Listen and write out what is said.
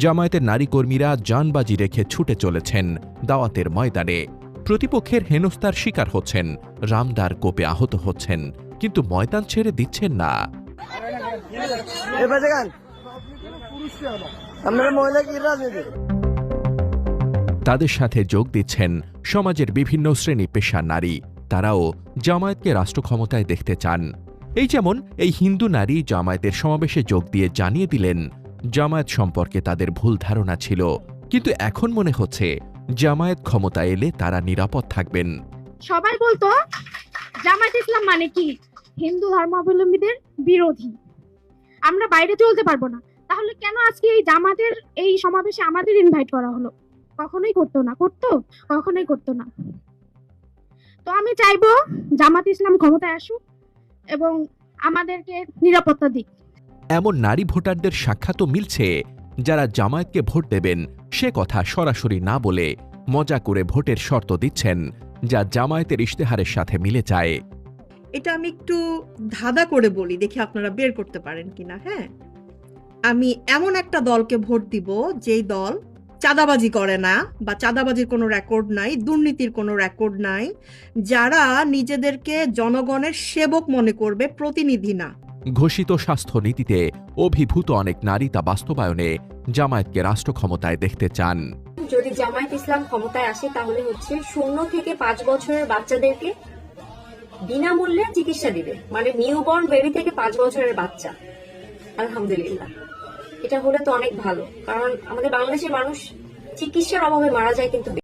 জামায়াতের নারী কর্মীরা জানবাজি রেখে ছুটে চলেছেন দাওয়াতের ময়দানে। প্রতিপক্ষের হেনস্থার শিকার হচ্ছেন, রামদার কোপে আহত হচ্ছেন, কিন্তু ময়দান ছেড়ে দিচ্ছেন না। তাদের সাথে যোগ দিচ্ছেন সমাজের বিভিন্ন শ্রেণী পেশার নারী। তারাও জামায়াতকে রাষ্ট্র ক্ষমতায় দেখতে চান। এই যেমন এই হিন্দু নারী জামায়াতের সমাবেশে যোগ দিয়ে জানিয়ে দিলেন জামায়াত সম্পর্কে তাদের ভুল ধারণা ছিল, কিন্তু এখন মনে হচ্ছে জামায়াত ক্ষমতায় এলে তারা নিরাপদ থাকবেন। সবাই বলতো জামায়াত ইসলাম মানে কি হিন্দু ধর্মাবলম্বীদের বিরোধী, আমরা বাইরে চলতে পারবো না। তাহলে কেন আজকে এই জামাতের এই সমাবেশে আমাদের ইনভাইট করা হলো? কখনোই করতো না, কখনোই করতো না। তো আমি চাইবো জামাত ইসলাম ক্ষমতায় আসুক এবং আমাদেরকে নিরাপত্তা দিক। এমন নারী ভোটারদের সাক্ষাৎও মিলছে যারা জামায়াতকে ভোট দেবেন সে কথা সরাসরি না বলে মজা করে ভোটের শর্ত দিচ্ছেন, যা জামায়াতের ইশতেহারের সাথে মিলে যায়। এটা আমি একটু ধাঁধা করে বলি, দেখি আপনারা বের করতে পারেন কিনা। হ্যাঁ, আমি এমন একটা দলকে ভোট দিব যেই দল চাঁদাবাজি করে না, বা চাঁদাবাজির কোনো রেকর্ড নাই, দুর্নীতির কোনো রেকর্ড নাই, যারা নিজেদেরকে জনগণের সেবক মনে করবে, প্রতিনিধি না। ঘোষিত স্বাস্থ্য নীতিতে অভিভূত অনেক নারী তা বাস্তবায়নে জামায়াতকে রাষ্ট্র ক্ষমতায় দেখতে চান। যদি জামায়াত ইসলাম ক্ষমতায় আসে তাহলে হচ্ছে 0 থেকে 5 বছরের বাচ্চাদেরকে বিনামূল্যে চিকিৎসা দিবে, মানে নিউবর্ন বেবি থেকে 5 বছরের বাচ্চা। আলহামদুলিল্লাহ, এটা হলে তো অনেক ভালো, কারণ আমাদের বাংলাদেশের মানুষ চিকিৎসার অভাবে মারা যায় কিন্তু